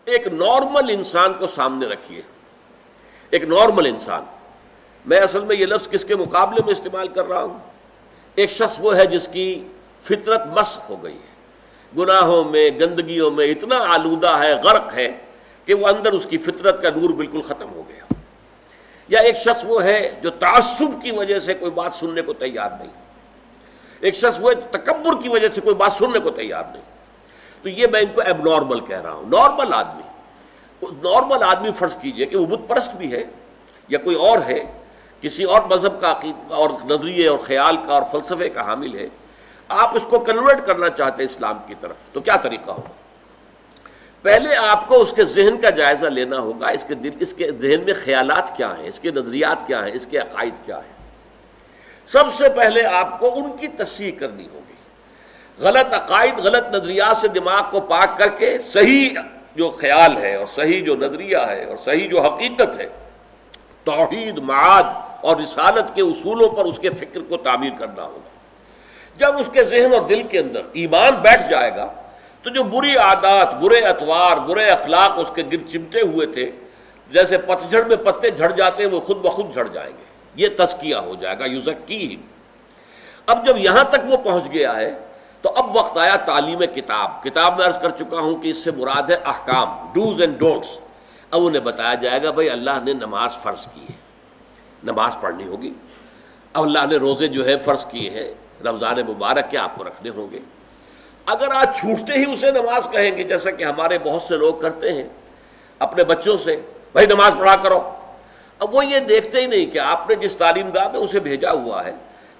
ایک نارمل انسان کو سامنے رکھیے، ایک نارمل انسان، میں اصل میں یہ لفظ کس کے مقابلے میں استعمال کر رہا ہوں؟ ایک شخص وہ ہے جس کی فطرت مسخ ہو گئی ہے، گناہوں میں، گندگیوں میں اتنا آلودہ ہے، غرق ہے کہ وہ اندر اس کی فطرت کا نور بالکل ختم ہو گیا۔ یا ایک شخص وہ ہے جو تعصب کی وجہ سے کوئی بات سننے کو تیار نہیں، ایک شخص وہ تکبر کی وجہ سے کوئی بات سننے کو تیار نہیں۔ تو یہ میں ان کو ایب نارمل کہہ رہا ہوں۔ نارمل آدمی، نارمل آدمی فرض کیجئے کہ وہ بت پرست بھی ہے یا کوئی اور ہے، کسی اور مذہب کا عقیدہ اور نظریے اور خیال کا اور فلسفے کا حامل ہے، آپ اس کو کنورٹ کرنا چاہتے ہیں اسلام کی طرف، تو کیا طریقہ ہوگا؟ پہلے آپ کو اس کے ذہن کا جائزہ لینا ہوگا، اس کے ذہن میں خیالات کیا ہیں، اس کے نظریات کیا ہیں، اس کے عقائد کیا ہیں۔ سب سے پہلے آپ کو ان کی تصحیح کرنی ہوگی۔ غلط عقائد، غلط نظریات سے دماغ کو پاک کر کے صحیح جو خیال ہے اور صحیح جو نظریہ ہے اور صحیح جو حقیقت ہے، توحید، معاد اور رسالت کے اصولوں پر اس کے فکر کو تعمیر کرنا ہوگا۔ جب اس کے ذہن اور دل کے اندر ایمان بیٹھ جائے گا تو جو بری عادات، برے اطوار، برے اخلاق اس کے گرد چمٹے ہوئے تھے، جیسے پتجھڑ میں پتے جھڑ جاتے ہیں، وہ خود بخود جھڑ جائیں گے۔ یہ تزکیہ ہو جائے گا، یزکیہم۔ اب جب یہاں تک وہ پہنچ گیا ہے تو اب وقت آیا تعلیم کتاب۔ کتاب میں عرض کر چکا ہوں کہ اس سے مراد ہے احکام، ڈوز اینڈ ڈونٹس۔ اب انہیں بتایا جائے گا بھائی اللہ نے نماز فرض کی ہے، نماز پڑھنی ہوگی۔ اب اللہ نے روزے جو ہے فرض کیے ہیں، رمضان مبارک کے آپ کو رکھنے ہوں گے۔ اگر آج چھوٹتے ہی اسے نماز کہیں گے، جیسا کہ ہمارے بہت سے لوگ کرتے ہیں اپنے بچوں سے، بھائی نماز پڑھا کرو، اب وہ یہ دیکھتے ہی نہیں کہ آپ نے جس تعلیم گاہ میں اسے بھیجا ہوا ہے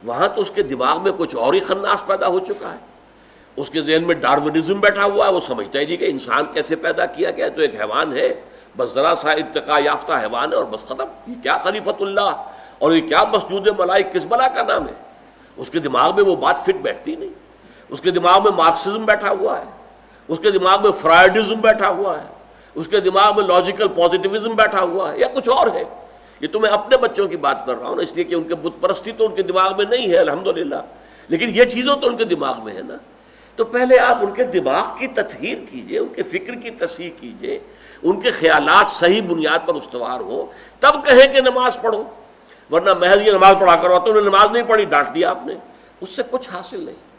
وہاں تو اس کے دماغ میں کچھ اور ہی خناس پیدا ہو چکا ہے۔ اس کے ذہن میں ڈارونزم بیٹھا ہوا ہے، وہ سمجھتا ہی نہیں کہ انسان کیسے پیدا کیا گیا، تو ایک حیوان ہے، بس ذرا سا ارتقاء یافتہ حیوان ہے اور بس ختم۔ یہ کیا خلیفۃ اللہ اور یہ کیا مسجود ملائک، کس بلا کا نام ہے؟ اس کے دماغ میں وہ بات فٹ بیٹھتی نہیں۔ اس کے دماغ میں مارکسزم بیٹھا ہوا ہے، اس کے دماغ میں فرائڈزم بیٹھا ہوا ہے، اس کے دماغ میں لاجیکل پازیٹیوزم بیٹھا ہوا ہے، یا کچھ اور ہے۔ یہ تو میں اپنے بچوں کی بات کر رہا ہوں نا، اس لیے کہ ان کے بت پرستی تو ان کے دماغ میں نہیں ہے الحمدللہ، لیکن یہ چیزوں تو ان کے دماغ میں ہے نا۔ تو پہلے آپ ان کے دماغ کی تطہیر کیجئے، ان کے فکر کی تصحیح کیجئے، ان کے خیالات صحیح بنیاد پر استوار ہو، تب کہیں کہ نماز پڑھو۔ ورنہ محض یہ نماز پڑھا کرو تو انہیں نماز نہیں پڑھی، ڈانٹ دیا آپ نے، اس سے کچھ حاصل نہیں۔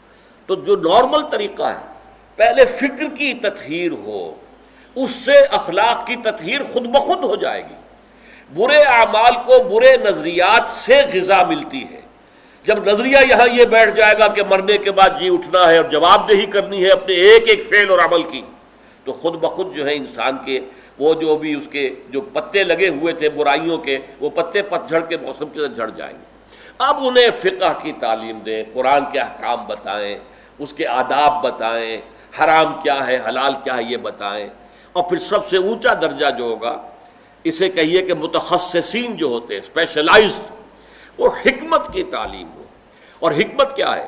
تو جو نارمل طریقہ ہے، پہلے فکر کی تطہیر ہو، اس سے اخلاق کی تطہیر خود بخود ہو جائے گی۔ برے اعمال کو برے نظریات سے غذا ملتی ہے۔ جب نظریہ یہاں یہ بیٹھ جائے گا کہ مرنے کے بعد جی اٹھنا ہے اور جواب دہی کرنی ہے اپنے ایک ایک فعل اور عمل کی، تو خود بخود جو ہے انسان کے وہ جو بھی اس کے جو پتے لگے ہوئے تھے برائیوں کے، وہ پتے پتجھڑ کے موسم کے ساتھ جھڑ جائیں گے۔ اب انہیں فقہ کی تعلیم دیں، قرآن کے احکام بتائیں، اس کے آداب بتائیں، حرام کیا ہے حلال کیا ہے یہ بتائیں، اور پھر سب سے اونچا درجہ جو ہوگا اسے کہیے کہ متخصصین جو ہوتے ہیں، اسپیشلائزڈ، وہ حکمت کی تعلیم ہو۔ اور حکمت کیا ہے؟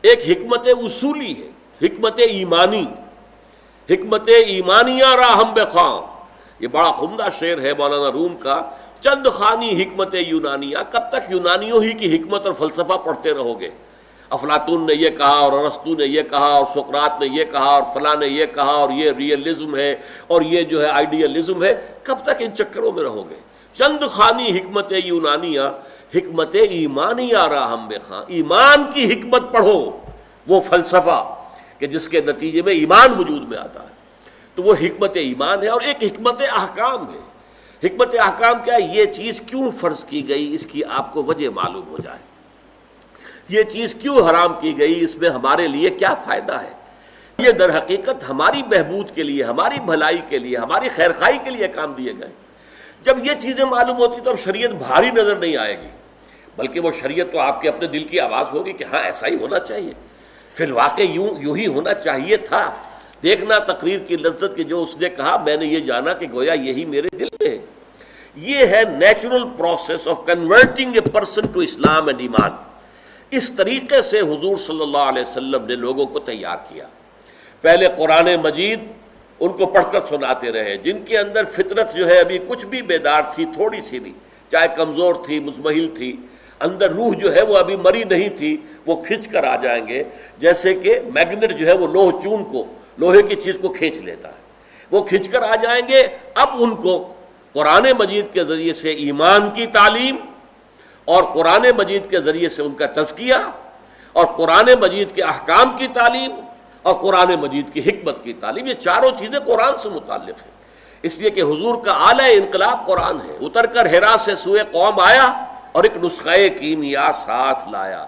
ایک حکمت اصولی ہے، حکمت ایمانی، حکمت ایمانیہ راہم بخواں۔ یہ بڑا عمدہ شعر ہے مولانا روم کا، چند خوانی حکمت یونانیہ۔ کب تک یونانیوں ہی کی حکمت اور فلسفہ پڑھتے رہو گے؟ افلاطون نے یہ کہا اور ارسطو نے یہ کہا اور سقراط نے یہ کہا اور فلاں نے یہ کہا اور یہ ریئلزم ہے اور یہ جو ہے آئیڈیلزم ہے، کب تک ان چکروں میں رہو گے؟ چند خوانی حکمت یونانیہ، حکمت ایمانیہ راہم بخواں، ایمان کی حکمت پڑھو، وہ فلسفہ کہ جس کے نتیجے میں ایمان وجود میں آتا ہے، تو وہ حکمت ایمان ہے۔ اور ایک حکمت احکام ہے۔ حکمت احکام کیا ہے؟ یہ چیز کیوں فرض کی گئی، اس کی آپ کو وجہ معلوم ہو جائے، یہ چیز کیوں حرام کی گئی، اس میں ہمارے لیے کیا فائدہ ہے، یہ در حقیقت ہماری بہبود کے لیے، ہماری بھلائی کے لیے، ہماری خیرخواہی کے لیے کام دیے گئے۔ جب یہ چیزیں معلوم ہوتی تو اب شریعت بھاری نظر نہیں آئے گی، بلکہ وہ شریعت تو آپ کے اپنے دل کی آواز ہوگی کہ ہاں ایسا ہی ہونا چاہیے، فی الواقع یوں ہی ہونا چاہیے تھا۔ دیکھنا تقریر کی لذت کہ جو اس نے کہا میں نے یہ جانا کہ گویا یہی میرے دل میں ہے۔ یہ ہے natural process of converting a person to Islam and ایمان۔ اس طریقے سے حضور صلی اللہ علیہ وسلم نے لوگوں کو تیار کیا۔ پہلے قرآن مجید ان کو پڑھ کر سناتے رہے، جن کے اندر فطرت جو ہے ابھی کچھ بھی بیدار تھی، تھوڑی سی بھی، چاہے کمزور تھی، مزمحل تھی، اندر روح جو ہے وہ ابھی مری نہیں تھی، وہ کھنچ کر آ جائیں گے، جیسے کہ میگنیٹ جو ہے وہ لوہے کی چیز کو کھینچ لیتا ہے۔ وہ کھنچ کر آ جائیں گے۔ اب ان کو قرآن مجید کے ذریعے سے ایمان کی تعلیم اور قرآن مجید کے ذریعے سے ان کا تزکیہ اور قرآن مجید کے احکام کی تعلیم اور قرآن مجید کی حکمت کی تعلیم، یہ چاروں چیزیں قرآن سے متعلق ہیں۔ اس لیے کہ حضور کا اعلیٰ انقلاب قرآن ہے۔ اتر کر حرا سے سوئے قوم آیا اور ایک نسخہ کیمیا ساتھ لایا۔